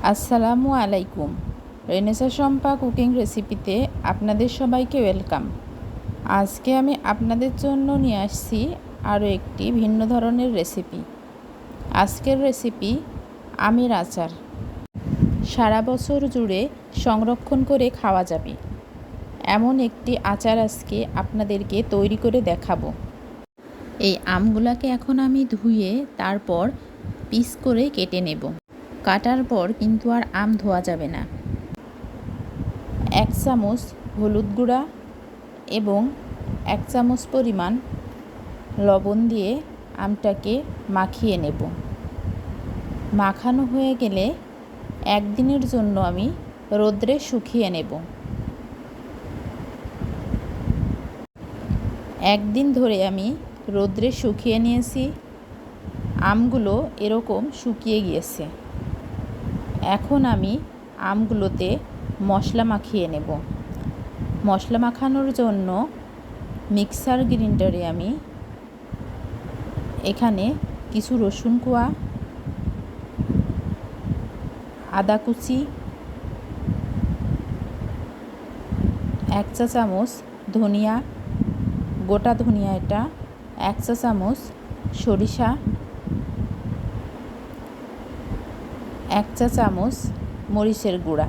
আসসালামু আলাইকুম। Renaissance Shampa cooking রেসিপিতে আপনাদের সবাইকে ওয়েলকাম। আজকে আমি আপনাদের জন্য নিয়ে আসছি আরও একটি ভিন্ন ধরনের রেসিপি। আজকের রেসিপি আমের আচার। সারা বছর জুড়ে সংরক্ষণ করে খাওয়া যাবে এমন একটি আচার আজকে আপনাদেরকে তৈরি করে দেখাবো। এই আমগুলাকে এখন আমি ধুয়ে তারপর পিস করে কেটে নেব। কাটার পর কিন্তু আর আম ধোয়া যাবে না। 1 চামচ হলুদ গুঁড়া এবং 1 চামচ পরিমাণ লবণ দিয়ে আমটাকে মাখিয়ে নেব। মাখানো হয়ে গেলে একদিনের জন্য আমি রোদ্রে শুকিয়ে নেব। একদিন ধরে আমি রোদ্রে শুকিয়ে নিয়েছি। আমগুলো এরকম শুকিয়ে গিয়েছে। এখন আমি আমগুলোতে মশলা মাখিয়ে নেব। মশলা মাখানোর জন্য মিক্সার গ্রাইন্ডারে আমি এখানে কিছু রসুন কোয়া, আদা কুচি, 1 চা চামচ ধনিয়া, গোটা ধনিয়া এটা, 1 চা চামচ সরিষা, 1 চা চামচ মরিচের গুঁড়া,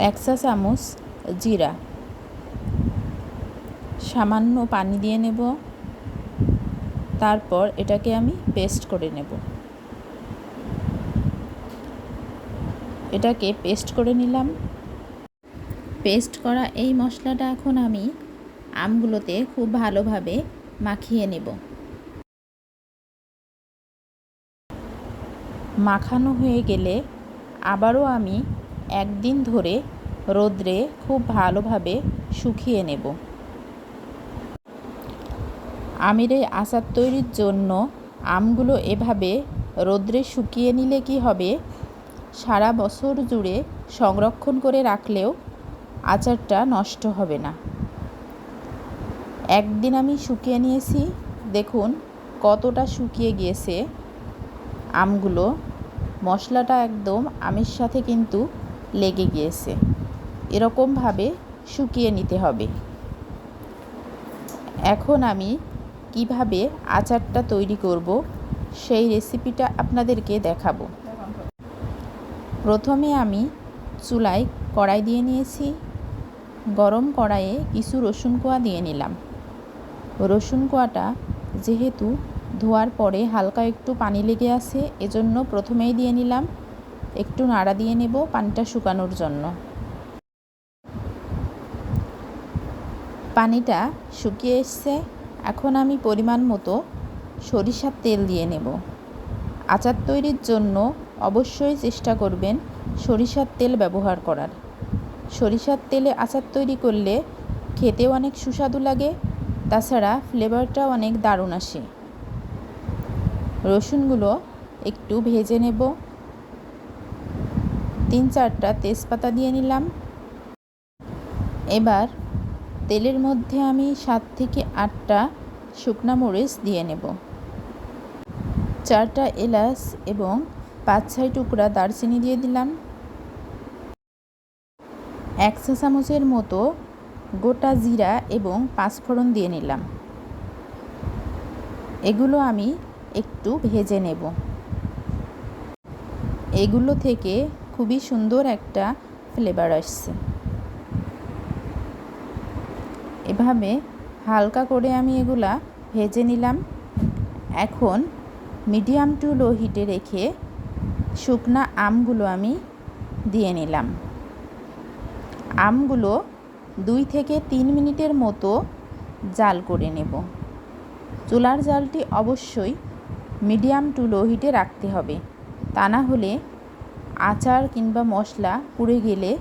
1 চা চামচ জিরা, সামান্য পানি দিয়ে নেব। তারপর এটাকে আমি পেস্ট করে নেব। এটাকে পেস্ট করে নিলাম। পেস্ট করা এই মশলাটা এখন আমি আমগুলোতে খুব ভালোভাবে মাখিয়ে নেব। মাখানো হয়ে গেলে আবারও আমি একদিন ধরে রোদ্রে খুব ভালোভাবে শুকিয়ে নেব। আমের এই আচার তৈরির জন্য আমগুলো এভাবে রোদ্রে শুকিয়ে নিলে কি হবে, সারা বছর জুড়ে সংরক্ষণ করে রাখলেও আচারটা নষ্ট হবে না। একদিন আমি শুকিয়ে নিয়েছি, দেখুন কতটা শুকিয়ে গিয়েছে আমগুলো। মশলাটা একদম আমের সাথে কিন্তু লেগে গিয়েছে। এরকমভাবে শুকিয়ে নিতে হবে। এখন আমি কিভাবে আচারটা তৈরি করব সেই রেসিপিটা আপনাদেরকে দেখাবো। প্রথমে আমি চুলায় কড়াই দিয়ে নিয়েছি। গরম কড়াইয়ে কিছু রসুন কোয়া দিয়ে নিলাম। রসুন কোয়াটা যেহেতু ধোয়ার পরে হালকা একটু পানি লেগে আছে, এজন্য প্রথমেই দিয়ে নিলাম। একটু নাড়া দিয়ে নেব পানিটা শুকানোর জন্য। পানিটা শুকিয়ে এসছে। এখন আমি পরিমাণ মতো সরিষার তেল দিয়ে নেব। আচার তৈরির জন্য অবশ্যই চেষ্টা করবেন সরিষার তেল ব্যবহার করার। সরিষার তেলে আচার তৈরি করলে খেতেও অনেক সুস্বাদু লাগে, তাছাড়া ফ্লেভারটাও অনেক দারুণ আসে। রসুনগুলো একটু ভেজে নেব। 3-4টা তেজপাতা দিয়ে নিলাম। এবার তেলের মধ্যে আমি 7 থেকে 8টা শুকনা মরিচ দিয়ে নেব। 4টা এলাচ এবং 5-6 টুকরা দারচিনি দিয়ে দিলাম। 1 চা চামচের মতো গোটা জিরা এবং 5 ফোড়ন দিয়ে নিলাম। এগুলো আমি একটু ভেজে নেব। এগুলো থেকে খুবই সুন্দর একটা ফ্লেভার আসছে। এভাবে হালকা করে আমি এগুলা ভেজে নিলাম। এখন মিডিয়াম টু লো হিটে রেখে শুকনা আমগুলো আমি দিয়ে নিলাম। আমগুলো 2 থেকে 3 মিনিটের মতো জাল করে নেব। চুলার জালটি অবশ্যই মিডিয়াম টু লো হিটে রাখতে হবে, তা না হলে আচার কিংবা মশলা পুড়ে গেলে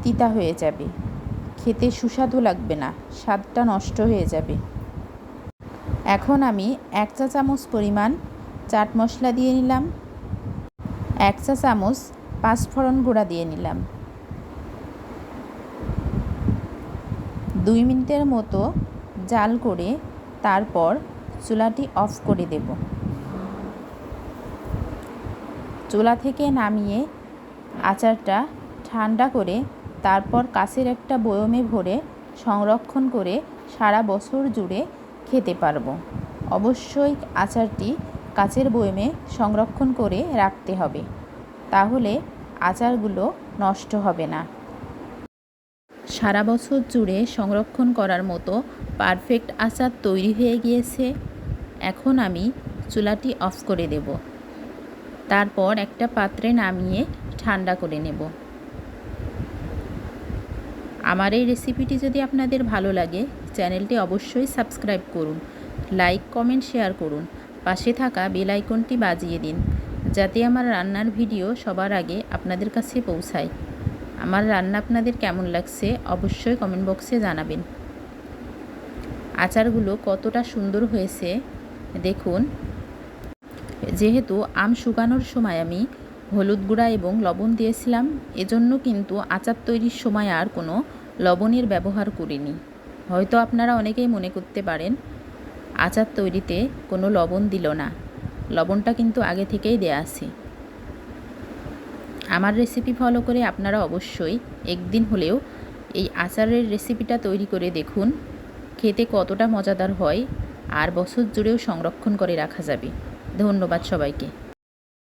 তিতা হয়ে যাবে, খেতে সুস্বাদু লাগবে না, স্বাদটা নষ্ট হয়ে যাবে। এখন আমি 1 চা চামচ পরিমাণ চাট মশলা দিয়ে নিলাম। 1 চা চামচ 5 ফোড়ন গুঁড়া দিয়ে নিলাম। 2 মিনিটের মতো জাল করে তারপর চুলাটি অফ করে দেব। চুলা থেকে নামিয়ে আচারটা ঠান্ডা করে তারপর কাচের একটা বয়মে ভরে সংরক্ষণ করে সারা বছর জুড়ে খেতে পারবো। অবশ্যই আচারটি কাচের বয়মে সংরক্ষণ করে রাখতে হবে, তাহলে আচারগুলো নষ্ট হবে না। সারা বছর জুড়ে সংরক্ষণ করার মতো পারফেক্ট আচার তৈরি হয়ে গিয়েছে। এখন আমি চুলাটি অফ করে দেব, তারপর একটা পাত্রে নামিয়ে ঠান্ডা করে নেব। আমার এই রেসিপিটি যদি আপনাদের ভালো লাগে, চ্যানেলটি অবশ্যই সাবস্ক্রাইব করুন, লাইক কমেন্ট শেয়ার করুন, পাশে থাকা বেল আইকনটি বাজিয়ে দিন, যাতে আমার রান্নার ভিডিও সবার আগে আপনাদের কাছে পৌঁছায়। আমার রান্না আপনাদের কেমন লাগছে অবশ্যই কমেন্ট বক্সে জানাবেন। আচারগুলো কতটা সুন্দর হয়েছে দেখুন। যেহেতু আম শুকানোর সময় আমি হলুদ গুঁড়া এবং লবণ দিয়েছিলাম, এজন্য কিন্তু আচার তৈরির সময় আর কোনো লবণের ব্যবহার করিনি। হয়তো আপনারা অনেকেই মনে করতে পারেন আচার তৈরিতে কোনো লবণ দিল না, লবণটা কিন্তু আগে থেকেই দেয়া আছে। আমার রেসিপি ফলো করে আপনারা অবশ্যই একদিন হলেও এই আচারের রেসিপিটা তৈরি করে দেখুন, খেতে কতটা মজাদার হয় আর বছর জুড়েও সংরক্ষণ করে রাখা যাবে। ধন্যবাদ সবাইকে।